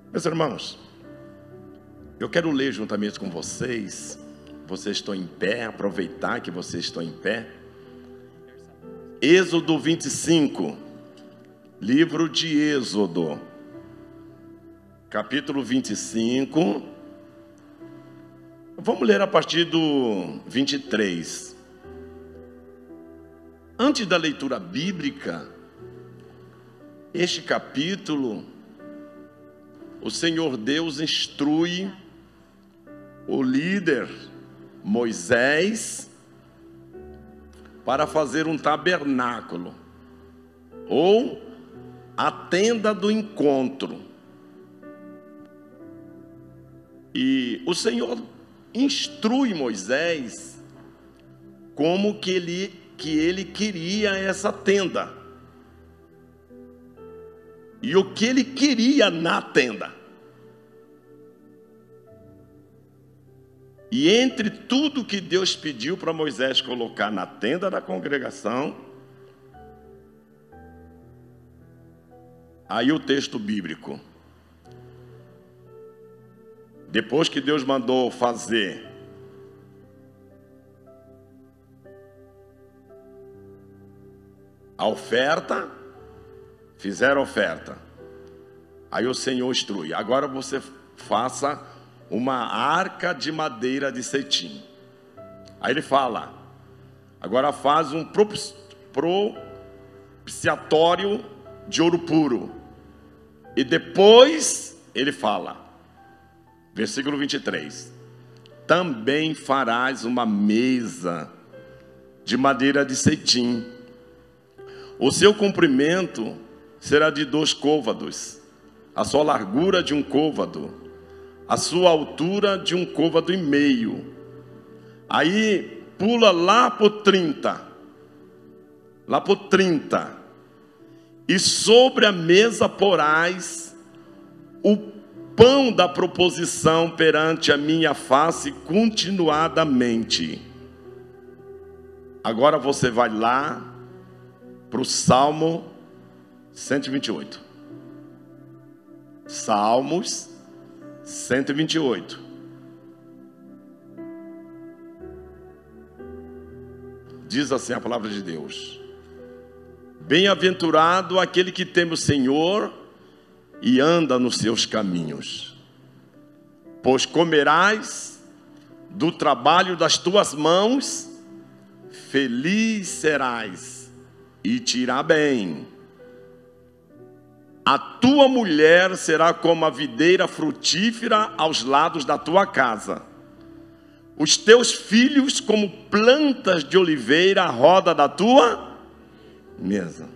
Meus irmãos, eu quero ler juntamente com vocês. Vocês estão em pé, aproveitar que vocês estão em pé. Êxodo 25, livro de Êxodo, capítulo 25. Vamos ler a partir do 23. Antes da leitura bíblica, este capítulo, o Senhor Deus instrui o líder Moisés para fazer um tabernáculo, ou a tenda do encontro. E o Senhor instrui Moisés como que ele queria essa tenda, e o que ele queria na tenda. E entre tudo que Deus pediu para Moisés colocar na tenda da congregação, aí o texto bíblico, depois que Deus mandou fazer a oferta, fizeram a oferta, aí o Senhor instrui: agora você faça uma arca de madeira de cetim. Aí ele fala: agora faz um propiciatório de ouro puro. E depois ele fala, versículo 23: também farás uma mesa de madeira de cetim. O seu comprimento será de 2 côvados, a sua largura de 1 côvado, a sua altura de 1 côvado e meio. Aí pula lá por 30. Lá por 30. E sobre a mesa porás o pão da proposição perante a minha face continuadamente. Agora você vai lá para o Salmo 128. Salmos 128. Diz assim a palavra de Deus: bem-aventurado aquele que teme o Senhor e anda nos seus caminhos, pois comerás do trabalho das tuas mãos, feliz serás e te irá bem. A tua mulher será como a videira frutífera aos lados da tua casa, os teus filhos como plantas de oliveira à roda da tua mesa.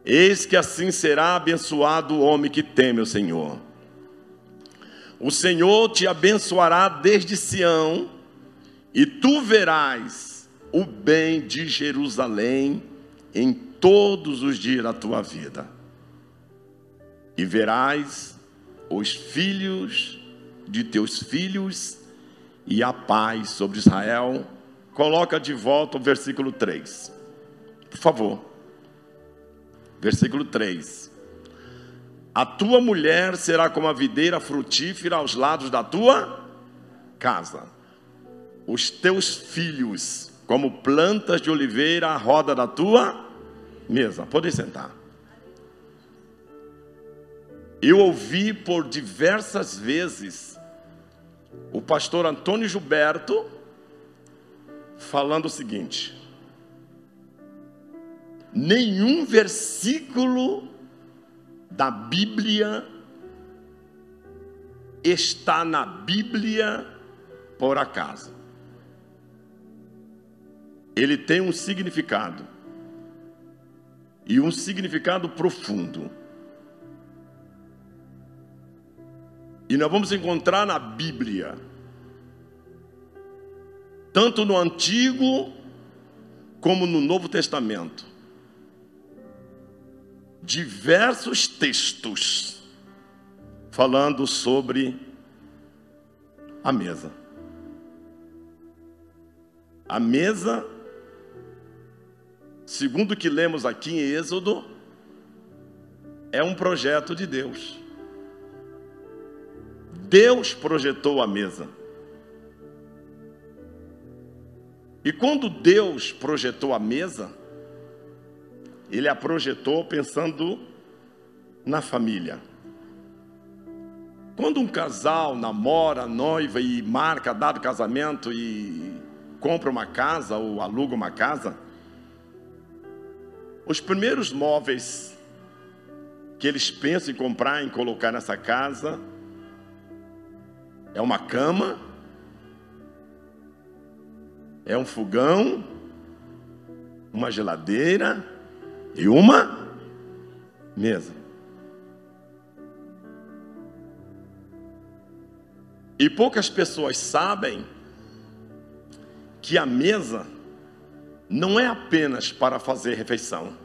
Eis que assim será abençoado o homem que teme o Senhor. O Senhor te abençoará desde Sião, e tu verás o bem de Jerusalém em todos os dias da tua vida. E verás os filhos de teus filhos e a paz sobre Israel. Coloca de volta o versículo 3, por favor. Versículo 3: a tua mulher será como a videira frutífera aos lados da tua casa, os teus filhos como plantas de oliveira à roda da tua mesa. Podem sentar. Eu ouvi por diversas vezes o pastor Antônio Gilberto falando o seguinte: nenhum versículo da Bíblia está na Bíblia por acaso. Ele tem um significado, e um significado profundo. E nós vamos encontrar na Bíblia, tanto no Antigo como no Novo Testamento, diversos textos falando sobre a mesa. A mesa, segundo o que lemos aqui em Êxodo, é um projeto de Deus. Deus projetou a mesa. E quando Deus projetou a mesa, Ele a projetou pensando na família. Quando um casal namora, noiva e marca data de casamento e compra uma casa ou aluga uma casa, os primeiros móveis que eles pensam em comprar, em colocar nessa casa, é uma cama, é um fogão, uma geladeira e uma mesa. E poucas pessoas sabem que a mesa não é apenas para fazer refeição.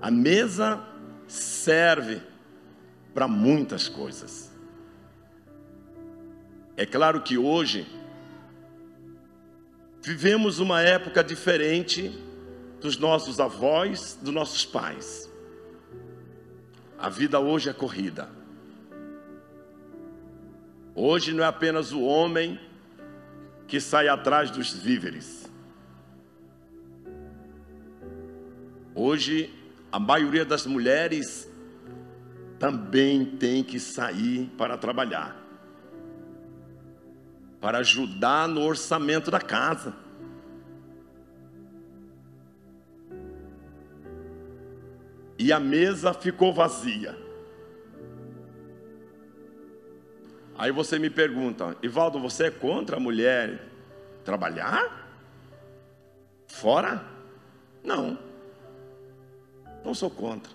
A mesa serve para muitas coisas. É claro que hoje vivemos uma época diferente dos nossos avós, dos nossos pais. A vida hoje é corrida. Hoje não é apenas o homem que sai atrás dos víveres. Hoje, a maioria das mulheres também tem que sair para trabalhar, para ajudar no orçamento da casa. E a mesa ficou vazia. Aí você me pergunta: Ivaldo, você é contra a mulher trabalhar? Fora? Não. Não sou contra.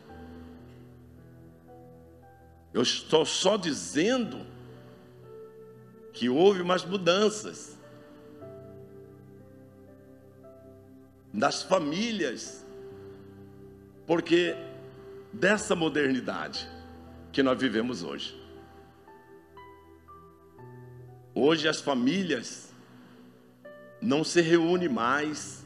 Eu estou só dizendo que houve umas mudanças das famílias, porque dessa modernidade que nós vivemos hoje. Hoje as famílias não se reúnem mais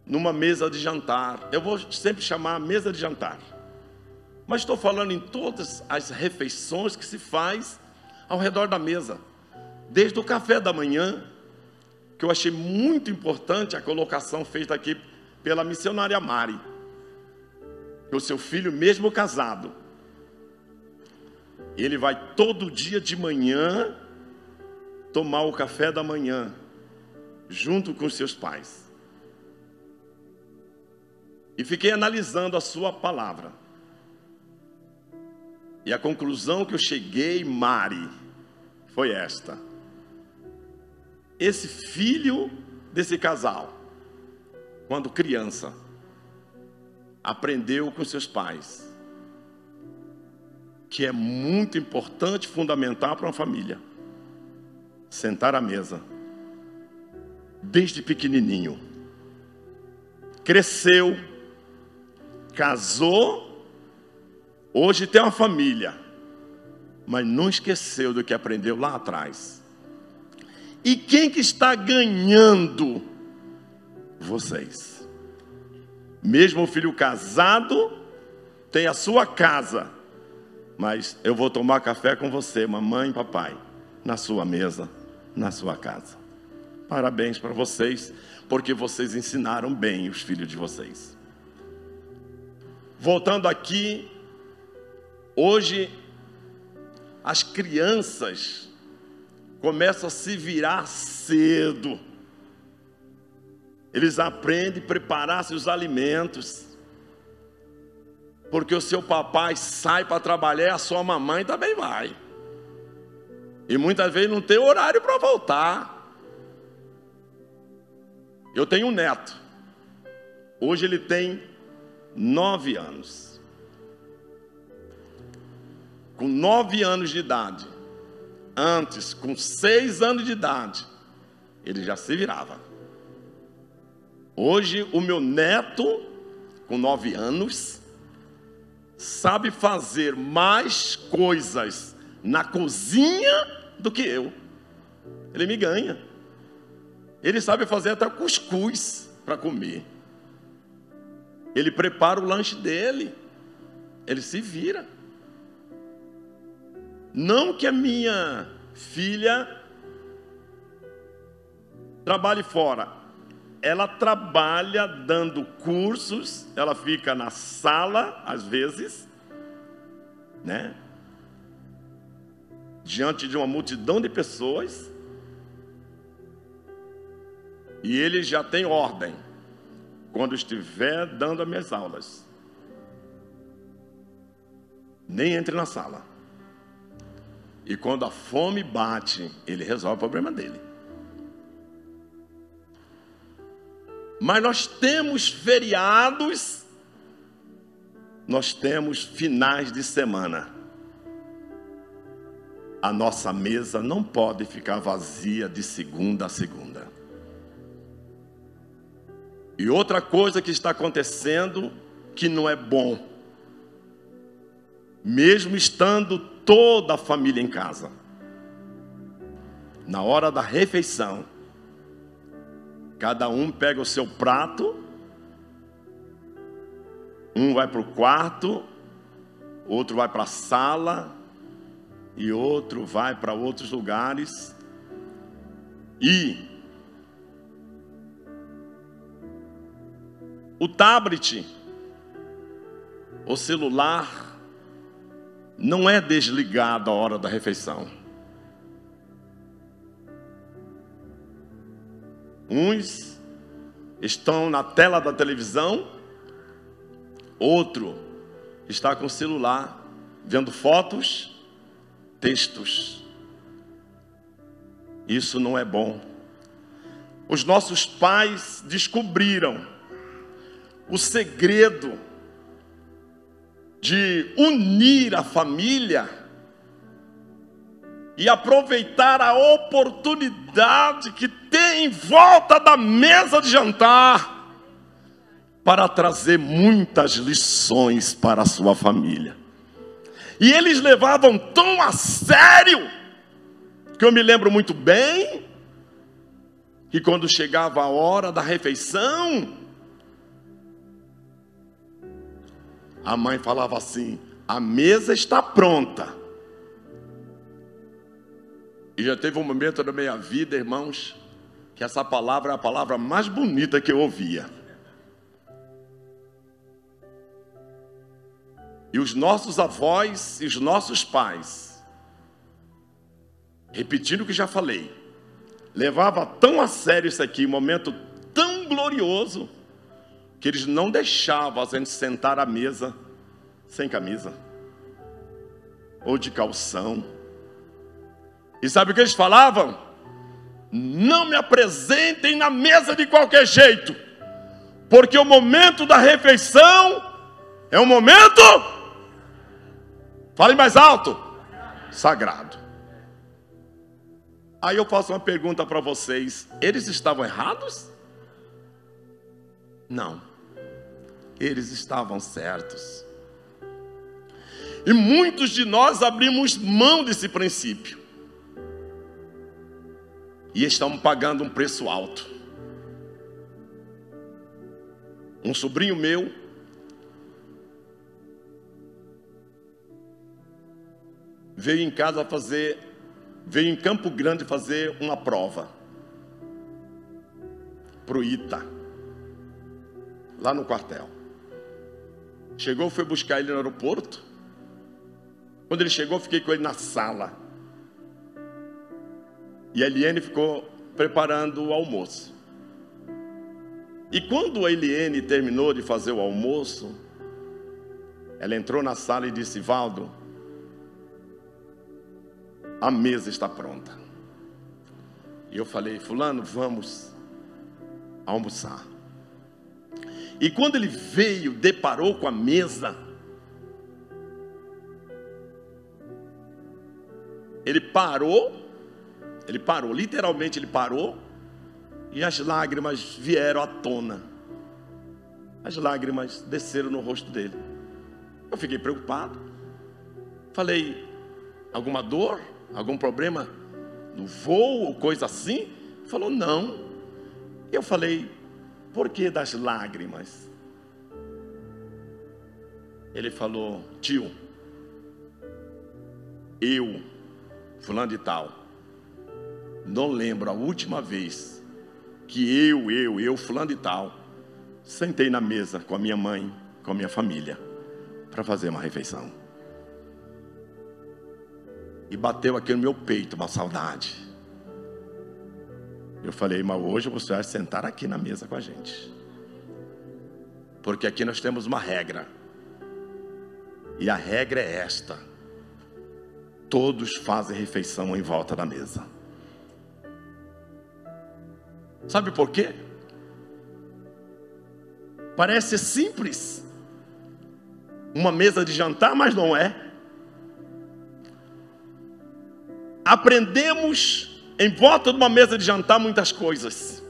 numa mesa de jantar. Eu vou sempre chamar mesa de jantar, mas estou falando em todas as refeições que se faz ao redor da mesa. Desde o café da manhã, que eu achei muito importante a colocação feita aqui pela missionária Mari, que o seu filho, mesmo casado, ele vai todo dia de manhã tomar o café da manhã junto com seus pais. E fiquei analisando a sua palavra. E a conclusão que eu cheguei, Mari, foi esta: esse filho desse casal, quando criança, aprendeu com seus pais que é muito importante, fundamental para uma família sentar à mesa. Desde pequenininho cresceu, casou, hoje tem uma família, mas não esqueceu do que aprendeu lá atrás. E quem que está ganhando? Vocês. Mesmo o filho casado tem a sua casa, mas eu vou tomar café com você, mamãe e papai, na sua mesa, na sua casa. Parabéns para vocês, porque vocês ensinaram bem os filhos de vocês. Voltando aqui, hoje as crianças começam a se virar cedo. Eles aprendem a preparar seus alimentos, porque o seu papai sai para trabalhar e a sua mamãe também vai. E muitas vezes não tem horário para voltar. Eu tenho um neto. Hoje ele tem 9 anos. Com 9 anos de idade. Antes, com 6 anos de idade, ele já se virava. Hoje o meu neto, com 9 anos, sabe fazer mais coisas na cozinha do que eu. Ele me ganha. Ele sabe fazer até cuscuz para comer. Ele prepara o lanche dele. Ele se vira. Não que a minha filha trabalhe fora. Ela trabalha dando cursos, ela fica na sala, às vezes, né? Diante de uma multidão de pessoas. E ele já tem ordem, quando estiver dando as minhas aulas, nem entre na sala. E quando a fome bate, ele resolve o problema dele. Mas nós temos feriados, nós temos finais de semana. A nossa mesa não pode ficar vazia de segunda a segunda. E outra coisa que está acontecendo que não é bom, mesmo estando toda a família em casa, na hora da refeição, cada um pega o seu prato, um vai para o quarto, outro vai para a sala, e outro vai para outros lugares, e o tablet, o celular, não é desligado à hora da refeição. Uns estão na tela da televisão, outro está com o celular, vendo fotos, textos. Isso não é bom. Os nossos pais descobriram o segredo de unir a família e aproveitar a oportunidade que tem em volta da mesa de jantar para trazer muitas lições para a sua família. E eles levavam tão a sério, que eu me lembro muito bem, que quando chegava a hora da refeição, a mãe falava assim: a mesa está pronta. E já teve um momento da minha vida, irmãos, que essa palavra é a palavra mais bonita que eu ouvia. E os nossos avós e os nossos pais, repetindo o que já falei, levava tão a sério isso aqui, um momento tão glorioso, que eles não deixavam a gente sentar à mesa sem camisa ou de calção. E sabe o que eles falavam? Não me apresentem na mesa de qualquer jeito, porque o momento da refeição é um momento, fale mais alto, sagrado. Aí eu faço uma pergunta para vocês: eles estavam errados? Não, eles estavam certos. E muitos de nós abrimos mão desse princípio e estamos pagando um preço alto. Um sobrinho meu veio em Campo Grande fazer uma prova pro ITA, lá no quartel. Chegou, foi buscar ele no aeroporto. Quando ele chegou, fiquei com ele na sala. E a Eliane ficou preparando o almoço. E quando a Eliane terminou de fazer o almoço, ela entrou na sala e disse: Valdo, a mesa está pronta. E eu falei: fulano, vamos almoçar. E quando ele veio, deparou com a mesa, ele parou, literalmente ele parou, e as lágrimas vieram à tona. As lágrimas desceram no rosto dele. Eu fiquei preocupado. Falei: alguma dor? Algum problema no voo ou coisa assim? Ele falou: não. Eu falei: por que das lágrimas? Ele falou: tio, eu, fulano de tal, não lembro a última vez que eu, fulano de tal, sentei na mesa com a minha mãe, com a minha família, para fazer uma refeição. E bateu aqui no meu peito uma saudade. Eu falei, mas hoje você vai sentar aqui na mesa com a gente. Porque aqui nós temos uma regra. E a regra é esta: todos fazem refeição em volta da mesa. Sabe por quê? Parece simples, uma mesa de jantar, mas não é. Aprendemos em volta de uma mesa de jantar muitas coisas.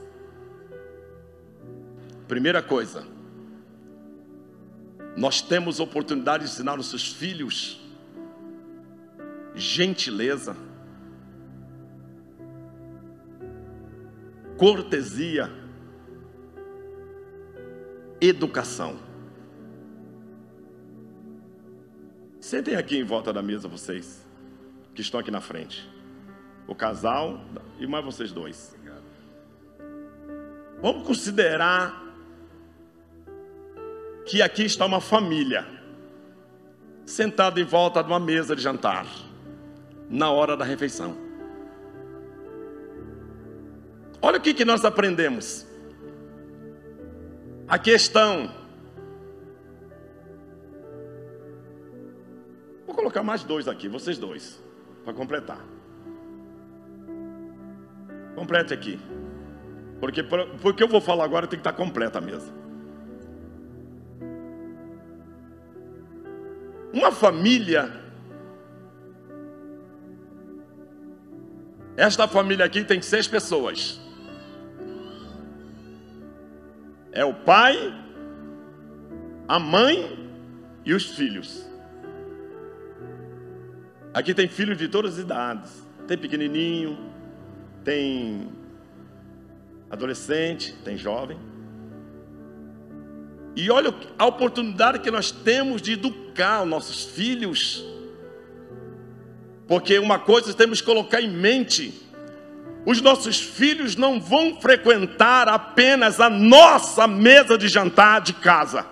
Primeira coisa, nós temos oportunidade de ensinar os seus filhos gentileza, cortesia, educação. Sentem aqui em volta da mesa vocês que estão aqui na frente, o casal e mais vocês dois. Vamos considerar que aqui está uma família sentada em volta de uma mesa de jantar na hora da refeição. Olha o que nós aprendemos. A questão, vou colocar mais dois aqui, vocês dois, para completar. Complete aqui, porque eu vou falar agora tem que estar completa a mesa. Uma família, esta família aqui tem 6 pessoas. É o pai, a mãe e os filhos. Aqui tem filhos de todas as idades. Tem pequenininho, tem adolescente, tem jovem. E olha a oportunidade que nós temos de educar os nossos filhos. Porque uma coisa temos que colocar em mente: os nossos filhos não vão frequentar apenas a nossa mesa de jantar de casa.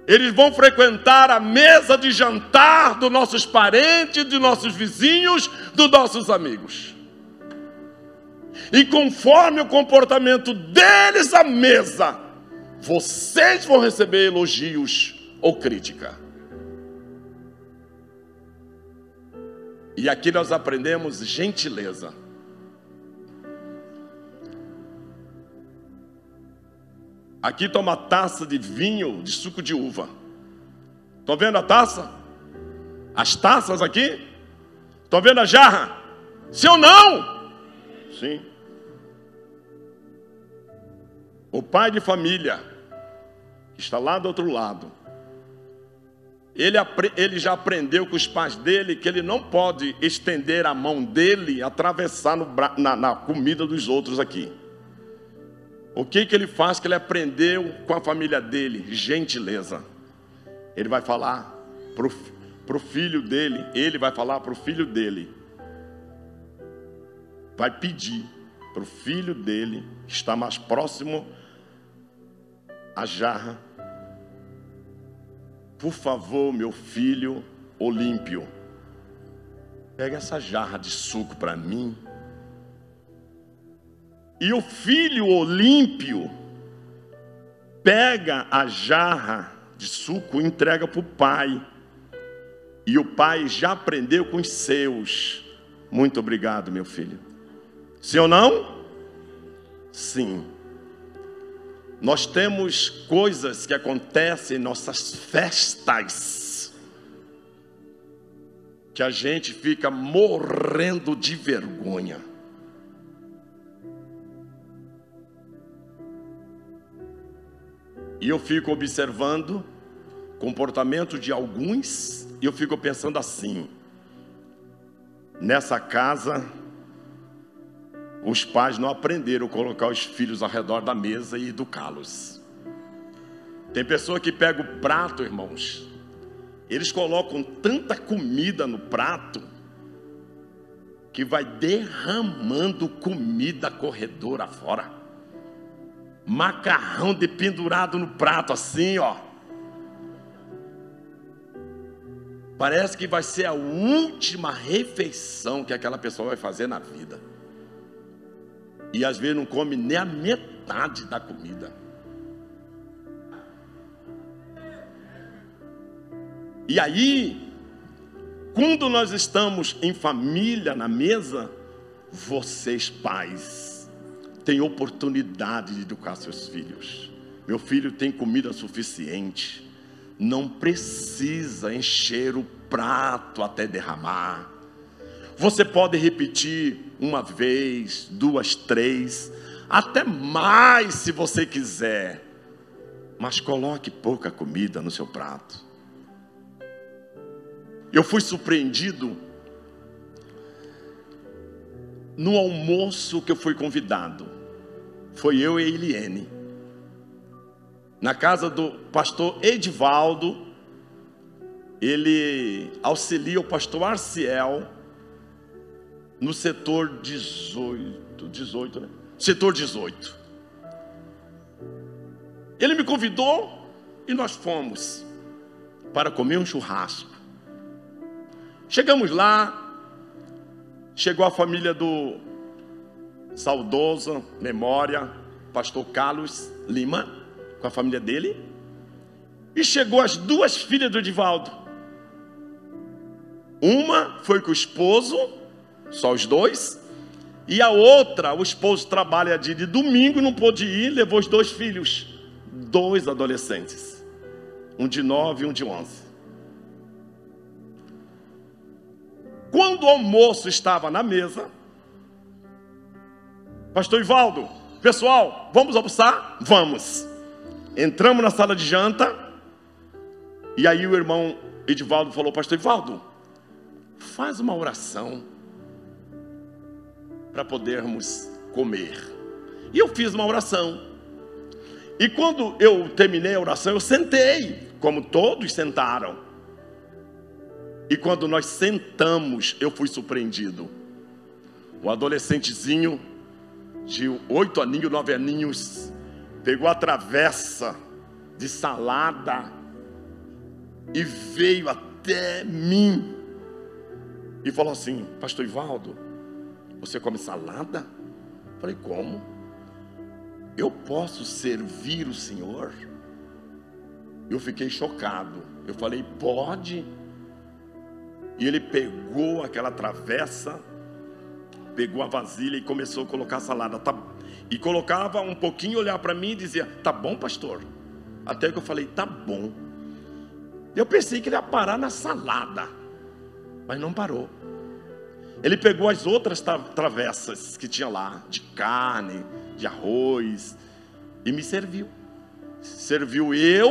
Eles vão frequentar a mesa de jantar dos nossos parentes, dos nossos vizinhos, dos nossos amigos. E conforme o comportamento deles à mesa, vocês vão receber elogios ou crítica. E aqui nós aprendemos gentileza. Aqui está uma taça de vinho de suco de uva. Estão vendo a taça? As taças aqui? Estão vendo a jarra? Sim ou não? Sim. O pai de família, que está lá do outro lado, ele já aprendeu com os pais dele que ele não pode estender a mão dele e atravessar na comida dos outros aqui. O que ele faz que ele aprendeu com a família dele? Gentileza. Ele vai falar para o filho dele, ele vai falar para o filho dele, vai pedir para o filho dele, que está mais próximo à jarra: por favor, meu filho Olímpio, pega essa jarra de suco para mim. E o filho Olímpio pega a jarra de suco e entrega para o pai. E o pai já aprendeu com os seus: muito obrigado, meu filho. Sim ou não? Sim. Nós temos coisas que acontecem em nossas festas que a gente fica morrendo de vergonha. E eu fico observando o comportamento de alguns, e eu fico pensando assim: nessa casa, os pais não aprenderam a colocar os filhos ao redor da mesa e educá-los. Tem pessoa que pega o prato, irmãos, eles colocam tanta comida no prato que vai derramando comida corredora fora. Macarrão dependurado no prato assim, ó. Parece que vai ser a última refeição que aquela pessoa vai fazer na vida. E às vezes não come nem a metade da comida. E aí, quando nós estamos em família na mesa, vocês pais têm oportunidade de educar seus filhos. Meu filho tem comida suficiente, não precisa encher o prato até derramar. Você pode repetir uma vez, duas, três, até mais se você quiser, mas coloque pouca comida no seu prato. Eu fui surpreendido no almoço que eu fui convidado. Foi eu e a Eliene, na casa do pastor Edivaldo. Ele auxilia o pastor Arciel no setor 18, né? Setor 18. Ele me convidou e nós fomos para comer um churrasco. Chegamos lá, chegou a família do saudoso, memória, pastor Carlos Lima, com a família dele, e chegou as duas filhas do Edivaldo. Uma foi com o esposo, só os dois, e a outra, o esposo trabalha de domingo e não pôde ir, levou os dois filhos, dois adolescentes, um de 9 e um de 11. Quando o almoço estava na mesa, pastor Ivaldo, pessoal, vamos almoçar? Vamos. Entramos na sala de janta, e aí o irmão Edivaldo falou: pastor Ivaldo, faz uma oração para podermos comer. E eu fiz uma oração. E quando eu terminei a oração, eu sentei, como todos sentaram. E quando nós sentamos, eu fui surpreendido. O adolescentezinho de 8 aninhos, 9 aninhos, pegou a travessa de salada e veio até mim e falou assim: pastor Ivaldo, você come salada? Eu falei: como? Eu posso servir o senhor? Eu fiquei chocado. Eu falei: pode. E ele pegou aquela travessa, pegou a vasilha e começou a colocar a salada. E colocava um pouquinho, olhava para mim e dizia: tá bom, pastor? Até que eu falei: tá bom. Eu pensei que ele ia parar na salada, mas não parou. Ele pegou as outras travessas que tinha lá, de carne, de arroz, e me serviu. Serviu eu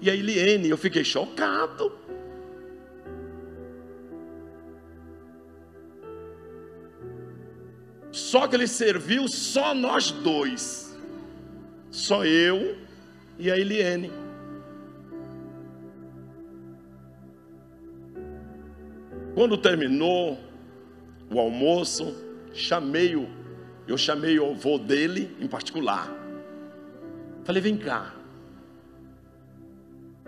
e a Eliene. Eu fiquei chocado. Só que ele serviu só nós dois, só eu e a Eliene. Quando terminou o almoço, eu chamei o avô dele em particular. Falei: vem cá,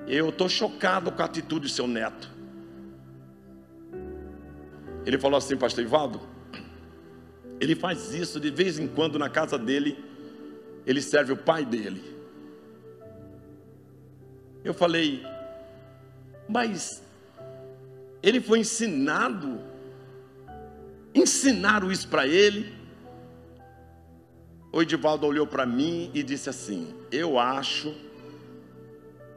eu estou chocado com a atitude do seu neto. Ele falou assim: pastor Ivaldo, ele faz isso de vez em quando na casa dele, ele serve o pai dele. Eu falei: mas ele foi ensinado, ensinaram isso para ele? O Edivaldo olhou para mim e disse assim: eu acho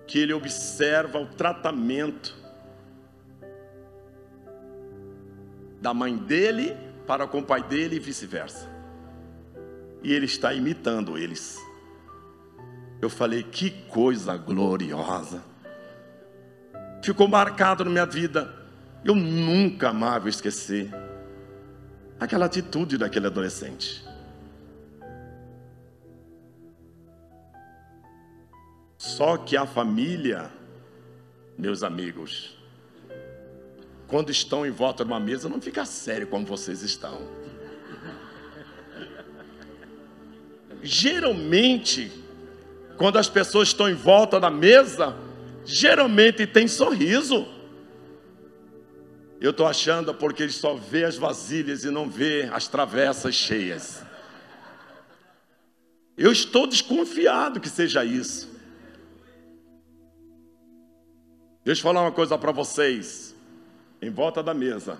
que ele observa o tratamento da mãe dele para com o pai dele e vice-versa, e ele está imitando eles. Eu falei: que coisa gloriosa. Ficou marcado na minha vida. Eu nunca mais vou esquecer aquela atitude daquele adolescente. Só que a família, meus amigos, quando estão em volta de uma mesa, não fica sério como vocês estão. Geralmente, quando as pessoas estão em volta da mesa, geralmente tem sorriso. Eu estou achando porque ele só vê as vasilhas e não vê as travessas cheias. Eu estou desconfiado que seja isso. Deixa eu falar uma coisa para vocês. Em volta da mesa.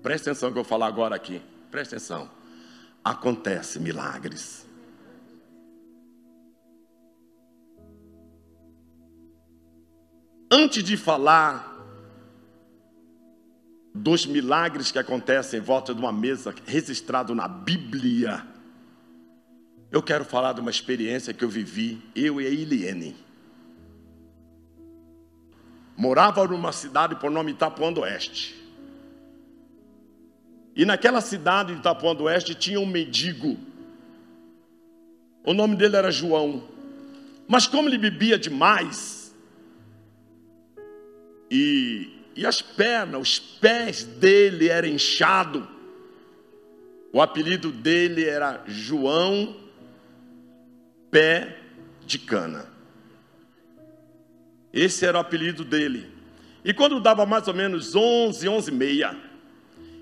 Presta atenção que eu vou falar agora aqui. Presta atenção. Acontece milagres. Antes de falar dos milagres que acontecem em volta de uma mesa registrado na Bíblia, eu quero falar de uma experiência que eu vivi, eu e a Eliene. Morava numa cidade por nome Itapuã do Oeste. E naquela cidade de Itapuã do Oeste tinha um mendigo. O nome dele era João. Mas como ele bebia demais, e as pernas, os pés dele eram inchados, o apelido dele era João Pé de Cana. Esse era o apelido dele. E quando dava mais ou menos 11, 11h30,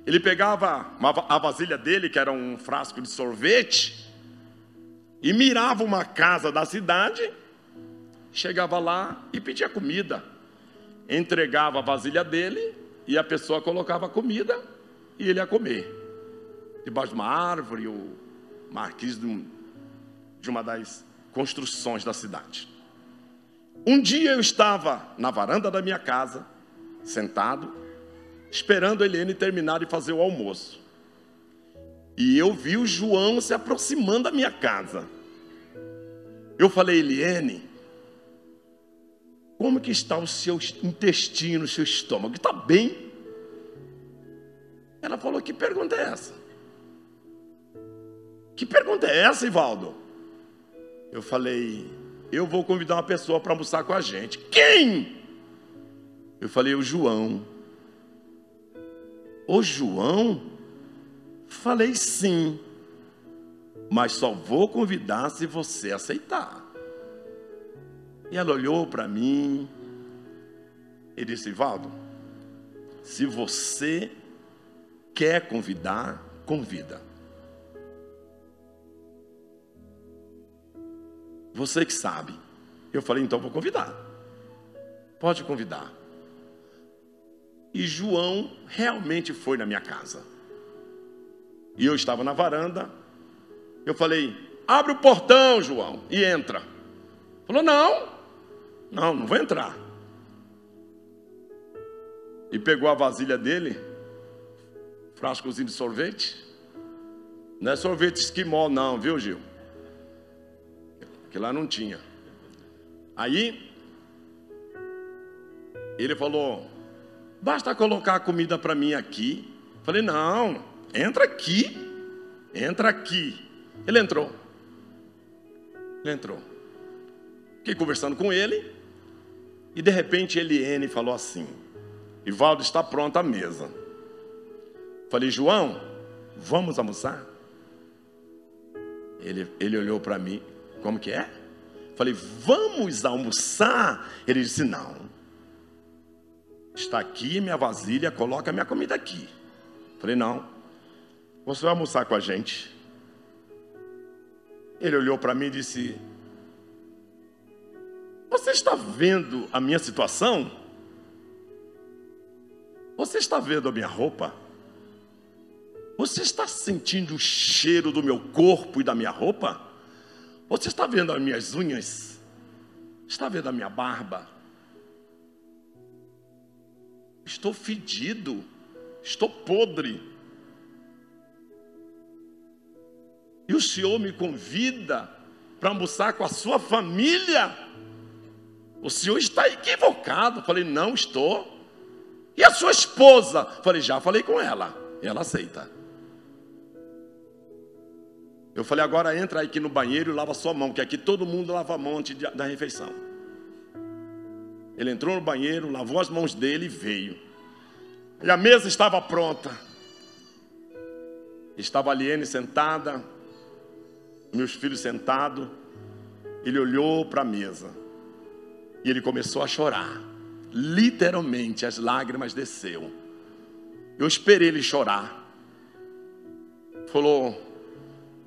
ele pegava a vasilha dele, que era um frasco de sorvete, e mirava uma casa da cidade, chegava lá e pedia comida. Entregava a vasilha dele e a pessoa colocava a comida e ele ia comer. Debaixo de uma árvore ou marquise de uma das construções da cidade. Um dia eu estava na varanda da minha casa, sentado, esperando a Eliene terminar de fazer o almoço. E eu vi o João se aproximando da minha casa. Eu falei: Eliene, como que está o seu intestino, o seu estômago? Está bem? Ela falou: que pergunta é essa? Que pergunta é essa, Ivaldo? Eu falei: eu vou convidar uma pessoa para almoçar com a gente. Quem? Eu falei: o João. O João? Falei: sim, mas só vou convidar se você aceitar. E ela olhou para mim e disse: Ivaldo, se você quer convidar, convida. Você que sabe. Eu falei: então vou convidar. Pode convidar. E João realmente foi na minha casa. E eu estava na varanda. Eu falei: abre o portão, João, e entra. Falou: não vou entrar. E pegou a vasilha dele, frascozinho de sorvete. Não é sorvete esquimó não, viu, Gil? Que lá não tinha. Aí ele falou: basta colocar a comida para mim aqui. Falei: não, entra aqui. Entra aqui. Ele entrou. Fiquei conversando com ele. E de repente Eliene falou assim: Ivaldo, está pronta a mesa. Falei: João, vamos almoçar? Ele olhou para mim: como que é? Falei: vamos almoçar? Ele disse: não. Está aqui minha vasilha, coloca minha comida aqui. Falei: não. Você vai almoçar com a gente? Ele olhou para mim e disse: você está vendo a minha situação? Você está vendo a minha roupa? Você está sentindo o cheiro do meu corpo e da minha roupa? Você está vendo as minhas unhas? Está vendo a minha barba? Estou fedido. Estou podre. E o Senhor me convida para almoçar com a sua família? O Senhor está equivocado. Falei: não estou. E a sua esposa? Falei: já falei com ela. Ela aceita. Eu falei: agora entra aqui no banheiro e lava sua mão, que aqui todo mundo lava a mão antes da refeição. Ele entrou no banheiro, lavou as mãos dele e veio. E a mesa estava pronta. Estava a Liene sentada, meus filhos sentados. Ele olhou para a mesa e ele começou a chorar. Literalmente, as lágrimas desceram. Eu esperei ele chorar. Falou: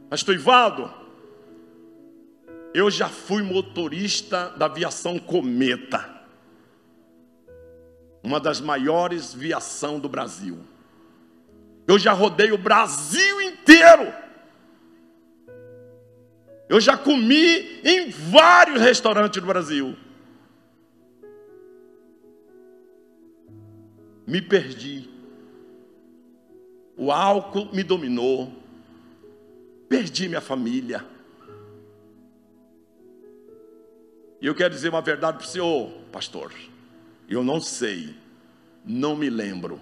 pastor Ivaldo, eu já fui motorista da aviação Cometa, uma das maiores viação do Brasil. Eu já rodei o Brasil inteiro. Eu já comi em vários restaurantes do Brasil. Me perdi. O álcool me dominou. Perdi minha família. E eu quero dizer uma verdade para o senhor, pastor. Eu não sei, não me lembro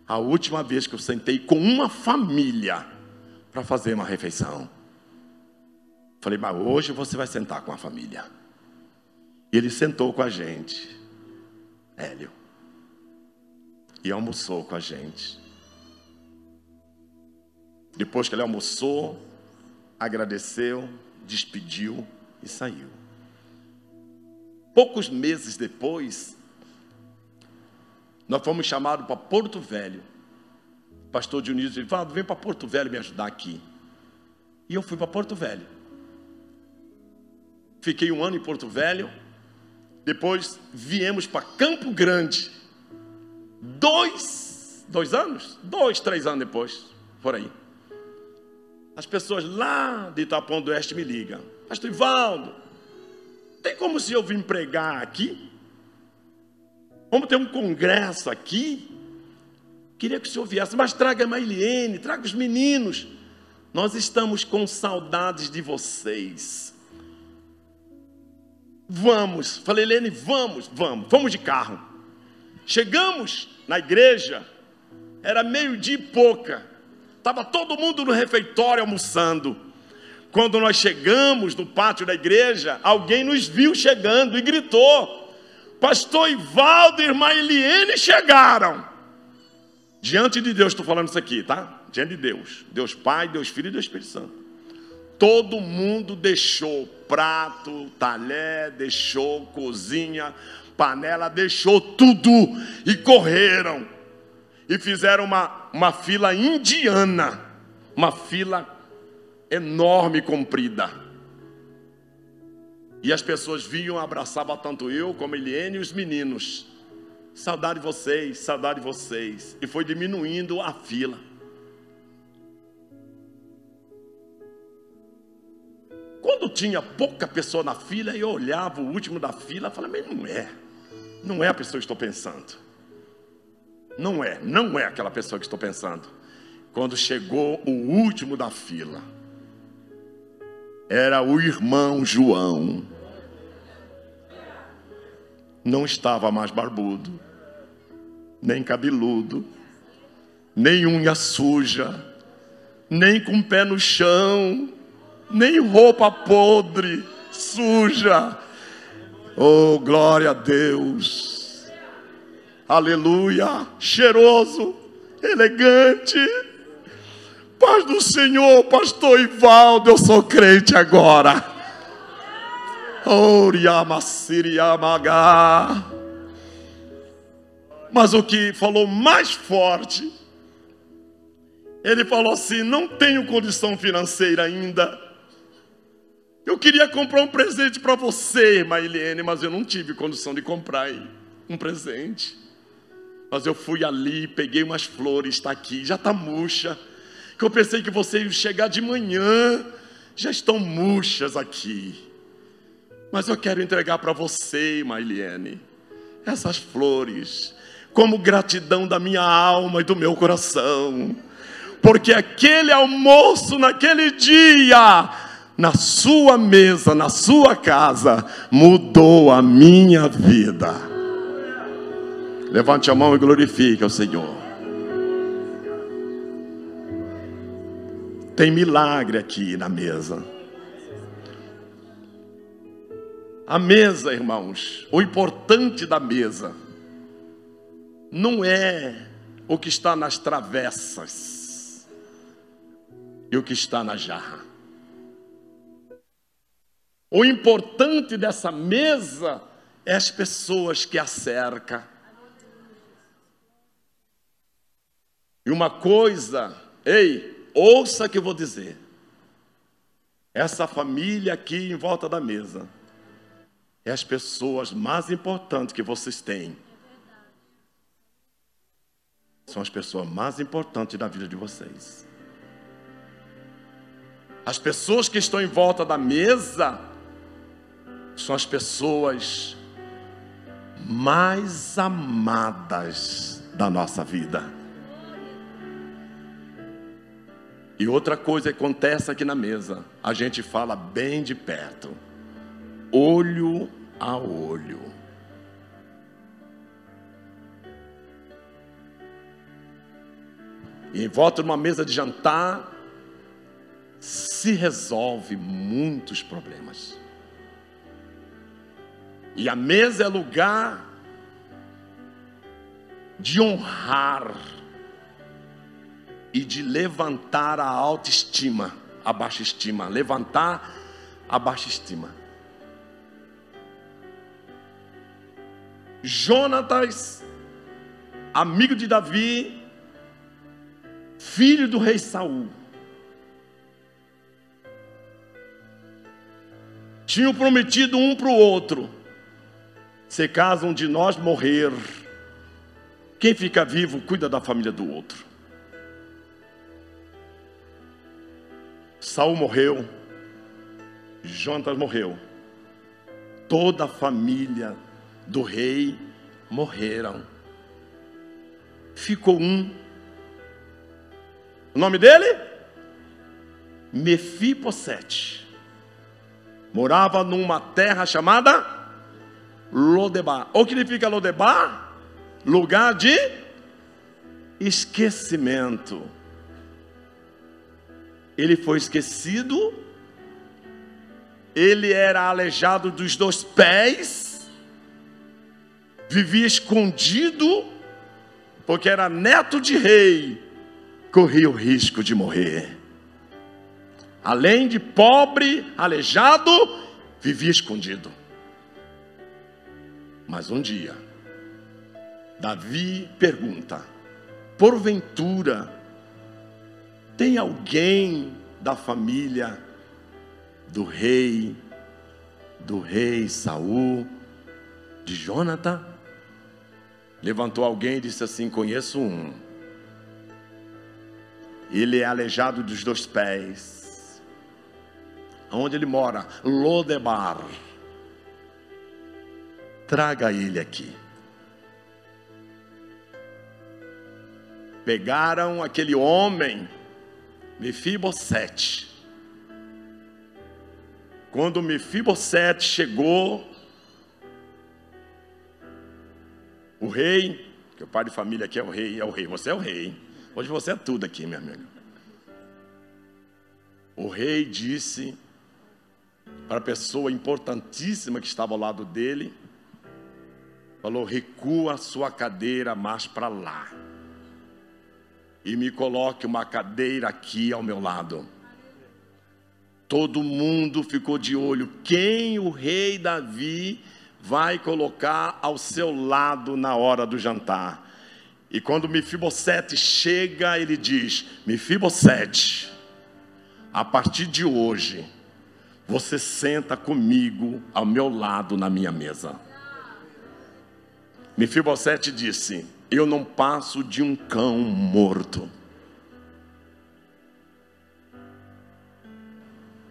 a última vez que eu sentei com uma família para fazer uma refeição. Falei: mas hoje você vai sentar com a família. E ele sentou com a gente, Hélio, e almoçou com a gente. Depois que ele almoçou, agradeceu, despediu e saiu. Poucos meses depois, nós fomos chamados para Porto Velho. O pastor Dionísio disse: vem para Porto Velho me ajudar aqui. E eu fui para Porto Velho. Fiquei 1 ano em Porto Velho. Depois viemos para Campo Grande. 2 anos? 2, 3 anos depois, por aí. As pessoas lá de Itapuã do Oeste me ligam: pastor Ivaldo, tem como se eu vir pregar aqui? Vamos ter um congresso aqui? Queria que o senhor viesse, mas traga a Mailiene, traga os meninos. Nós estamos com saudades de vocês. Vamos. Falei: Helene, vamos de carro. Chegamos na igreja, era 12:30 e pouca. Estava todo mundo no refeitório almoçando. Quando nós chegamos no pátio da igreja, alguém nos viu chegando e gritou: pastor Ivaldo e irmã Eliene chegaram. Diante de Deus estou falando isso aqui, tá? Diante de Deus. Deus Pai, Deus Filho e Deus Espírito Santo. Todo mundo deixou prato, talher, deixou cozinha, panela, deixou tudo e correram. E fizeram uma fila indiana, uma fila enorme, comprida. E as pessoas vinham, abraçavam tanto eu como Eliene e os meninos. Saudade de vocês, saudade de vocês. E foi diminuindo a fila. Quando tinha pouca pessoa na fila, eu olhava o último da fila e falava: mas não é a pessoa que estou pensando. Não é aquela pessoa que estou pensando. Quando chegou o último da fila, era o irmão João. Não estava mais barbudo, nem cabeludo, nem unha suja, nem com o pé no chão, nem roupa podre, suja. Oh, glória a Deus. Aleluia, cheiroso, elegante. Paz do Senhor, pastor Ivaldo, eu sou crente agora. Mas o que falou mais forte, ele falou assim: não tenho condição financeira ainda. Eu queria comprar um presente para você, irmã Eliene, mas eu não tive condição de comprar um presente. Mas eu fui ali, peguei umas flores, está aqui, já está murcha. Que eu pensei que você ia chegar de manhã, já estão murchas aqui. Mas eu quero entregar para você, irmã Eliene, essas flores, como gratidão da minha alma e do meu coração. Porque aquele almoço naquele dia, na sua mesa, na sua casa, mudou a minha vida. Levante a mão e glorifique ao Senhor. Tem milagre aqui na mesa. A mesa, irmãos, o importante da mesa não é o que está nas travessas e o que está na jarra. O importante dessa mesa é as pessoas que a cercam. E uma coisa, ei, ouça que eu vou dizer. Essa família aqui em volta da mesa é as pessoas mais importantes que vocês têm. São as pessoas mais importantes da vida de vocês. As pessoas que estão em volta da mesa são as pessoas mais amadas da nossa vida. E outra coisa que acontece aqui na mesa, a gente fala bem de perto, olho a olho. E em volta de uma mesa de jantar se resolve muitos problemas. E a mesa é lugar de honrar e de levantar a autoestima, a baixa estima, levantar a baixa estima. Jonatas, amigo de Davi, filho do rei Saul, tinham prometido um para o outro: se caso um de nós morrer, quem fica vivo cuida da família do outro. Saul morreu, Jonatas morreu, toda a família do rei morreram. Ficou um. O nome dele? Mefibosete. Morava numa terra chamada Lodebar. O que significa Lodebar? Lugar de esquecimento. Ele foi esquecido. Ele era aleijado dos 2 pés. Vivia escondido, porque era neto de rei. Corria o risco de morrer. Além de pobre, aleijado, vivia escondido. Mas um dia, Davi pergunta: porventura, tem alguém da família do rei Saul, de Jonatas? Levantou alguém e disse assim: conheço um. Ele é aleijado dos 2 pés. Onde ele mora? Lodebar. Traga ele aqui. Pegaram aquele homem, Mefibosete. Quando Mefibosete chegou, o rei, que o pai de família aqui é o rei, você é o rei. Hoje você é tudo aqui, meu amigo. O rei disse para a pessoa importantíssima que estava ao lado dele, falou: recua a sua cadeira mais para lá e me coloque uma cadeira aqui ao meu lado. Todo mundo ficou de olho, quem o rei Davi vai colocar ao seu lado na hora do jantar. E quando Mefibosete chega, ele diz: Mefibosete, a partir de hoje, você senta comigo ao meu lado na minha mesa. Mefibosete disse: eu não passo de um cão morto.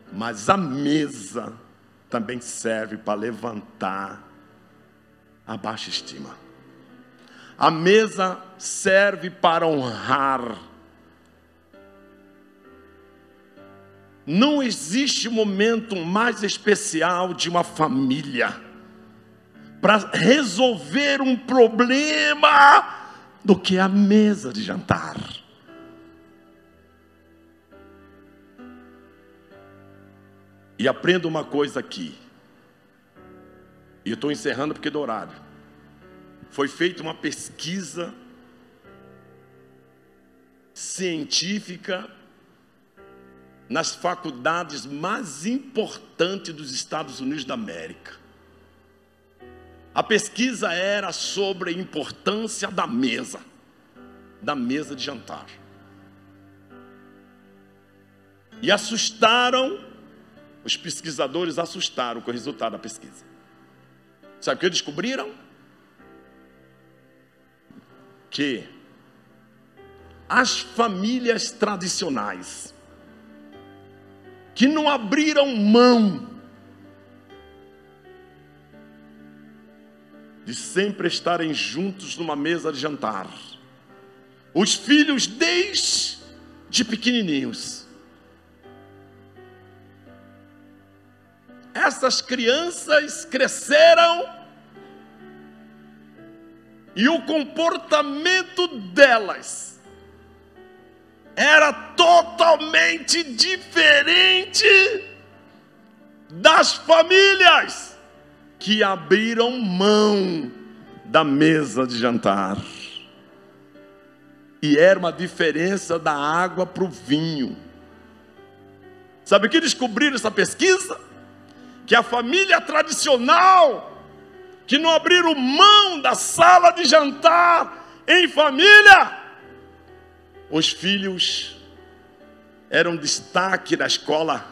Mas a mesa também serve para levantar a baixa estima. A mesa serve para honrar. Não existe momento mais especial de uma família para resolver um problema do que a mesa de jantar. E aprenda uma coisa aqui. E eu estou encerrando porque é do horário. Foi feita uma pesquisa científica nas faculdades mais importantes dos Estados Unidos da América. A pesquisa era sobre a importância da mesa de jantar. E os pesquisadores assustaram com o resultado da pesquisa. Sabe o que descobriram? Que as famílias tradicionais que não abriram mão de sempre estarem juntos numa mesa de jantar, os filhos desde pequenininhos, essas crianças cresceram e o comportamento delas era totalmente diferente das famílias que abriram mão da mesa de jantar. E era uma diferença da água para o vinho. Sabe o que descobriram essa pesquisa? Que a família tradicional, que não abriram mão da sala de jantar em família, os filhos eram destaque da escola,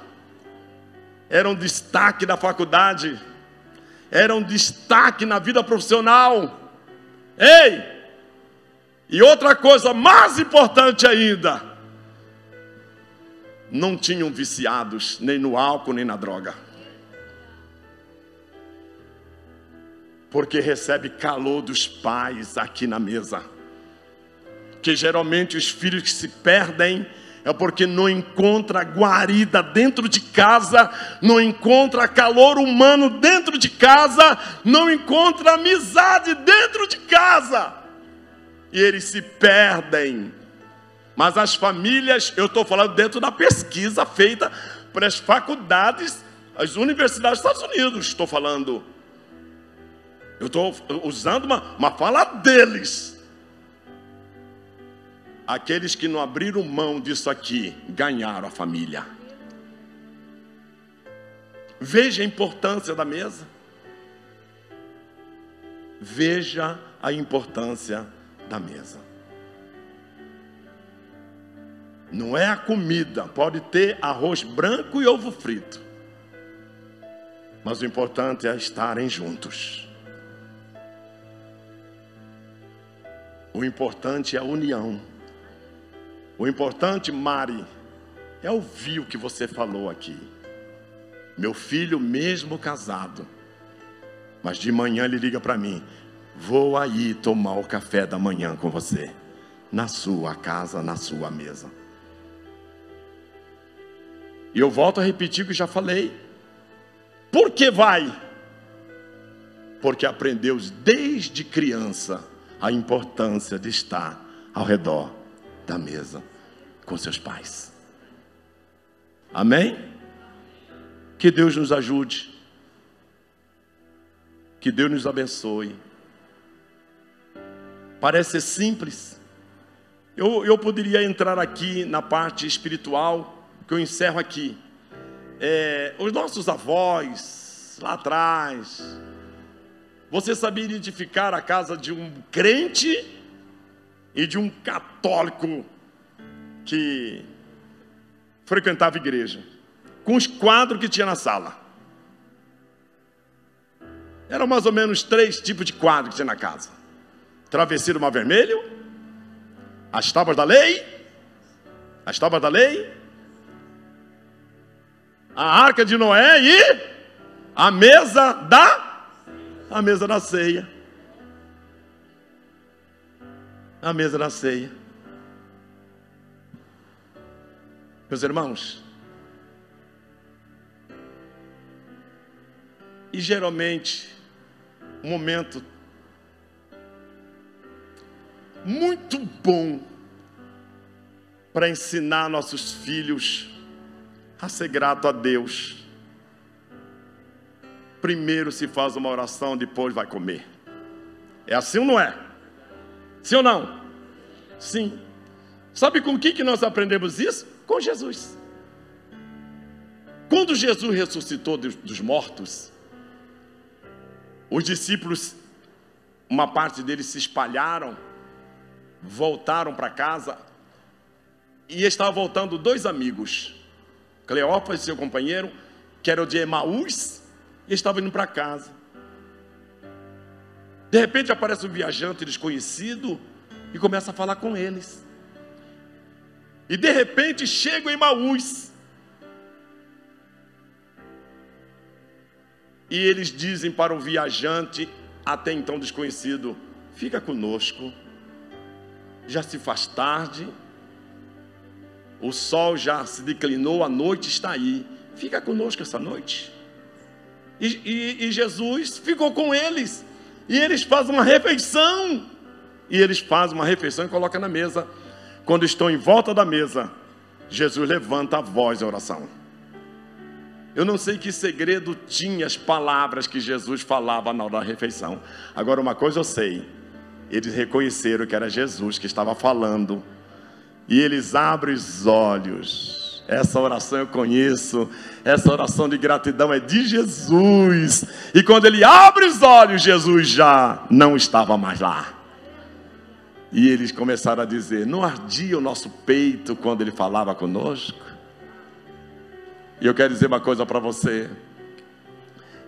eram destaque da faculdade, eram destaque na vida profissional. Ei! E outra coisa mais importante ainda, não tinham viciados nem no álcool nem na droga. Porque recebe calor dos pais aqui na mesa. Que geralmente os filhos que se perdem é porque não encontra guarida dentro de casa, não encontra calor humano dentro de casa, não encontra amizade dentro de casa. E eles se perdem. Mas as famílias, eu estou falando dentro da pesquisa feita pelas faculdades, as universidades dos Estados Unidos, estou falando. Eu estou usando uma fala deles. Aqueles que não abriram mão disso aqui, ganharam a família. Veja a importância da mesa. Veja a importância da mesa. Não é a comida, pode ter arroz branco e ovo frito. Mas o importante é estarem juntos. O importante é a união. O importante, Mari, é ouvir o que você falou aqui. Meu filho mesmo casado, mas de manhã ele liga para mim: vou aí tomar o café da manhã com você, na sua casa, na sua mesa. E eu volto a repetir o que já falei. Por que vai? Porque aprendeu desde criança a importância de estar ao redor da mesa com seus pais. Amém? Que Deus nos ajude. Que Deus nos abençoe. Parece simples. Eu poderia entrar aqui na parte espiritual, que eu encerro aqui. Os nossos avós, lá atrás, você sabia identificar a casa de um crente e de um católico que frequentava a igreja, com os quadros que tinha na sala. Eram mais ou menos 3 tipos de quadros que tinha na casa: travesseiro mar vermelho, as tábuas da lei, a arca de Noé e a mesa da ceia. A mesa da ceia. Meus irmãos, e geralmente um momento muito bom para ensinar nossos filhos a ser grato a Deus. Primeiro se faz uma oração, depois vai comer. É assim ou não é? Sim ou não? Sim. Sabe com o que nós aprendemos isso? Com Jesus. Quando Jesus ressuscitou dos mortos, os discípulos, uma parte deles se espalharam, voltaram para casa, e estavam voltando 2 amigos, Cleófas e seu companheiro, que era o de Emaús, e estavam indo para casa. De repente aparece um viajante desconhecido e começa a falar com eles. E de repente chega em Emaús. E eles dizem para o viajante, até então desconhecido: fica conosco, já se faz tarde, o sol já se declinou, a noite está aí, fica conosco essa noite. E Jesus ficou com eles, e eles fazem uma refeição, e colocam na mesa. Quando estão em volta da mesa, Jesus levanta a voz em oração. Eu não sei que segredo tinha as palavras que Jesus falava na hora da refeição. Agora, uma coisa eu sei: eles reconheceram que era Jesus que estava falando, e eles abrem os olhos. Essa oração eu conheço, essa oração de gratidão é de Jesus. E quando ele abre os olhos, Jesus já não estava mais lá. E eles começaram a dizer: não ardia o nosso peito quando ele falava conosco? E eu quero dizer uma coisa para você: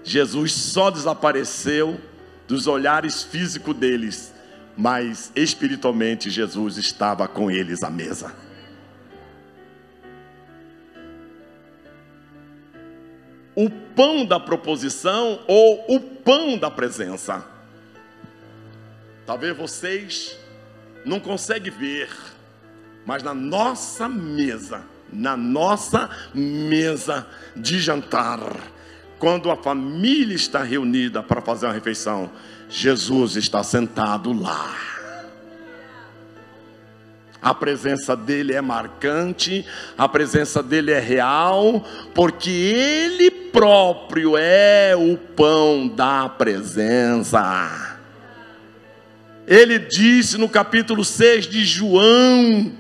Jesus só desapareceu dos olhares físicos deles, mas espiritualmente Jesus estava com eles à mesa. O pão da proposição ou o pão da presença. Talvez vocês não conseguem ver, mas na nossa mesa de jantar, quando a família está reunida para fazer uma refeição, Jesus está sentado lá. A presença dele é marcante, a presença dele é real, porque ele próprio é o pão da presença. Ele disse no capítulo 6 de João: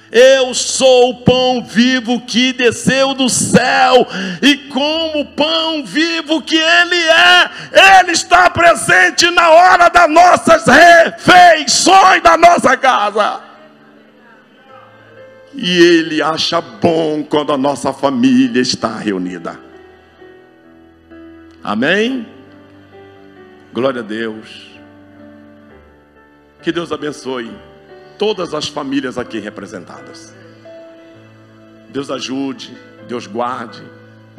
eu sou o pão vivo que desceu do céu, e como pão vivo que ele é, ele está presente na hora das nossas refeições da nossa casa. E ele acha bom quando a nossa família está reunida. Amém? Glória a Deus. Que Deus abençoe todas as famílias aqui representadas. Deus ajude, Deus guarde,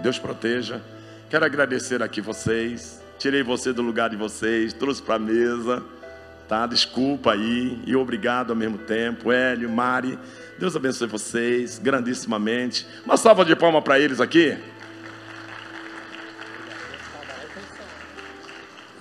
Deus proteja. Quero agradecer aqui vocês. Tirei você do lugar de vocês, trouxe para a mesa, tá? Desculpa aí e obrigado ao mesmo tempo. Hélio, Mari, Deus abençoe vocês grandissimamente. Uma salva de palmas para eles aqui.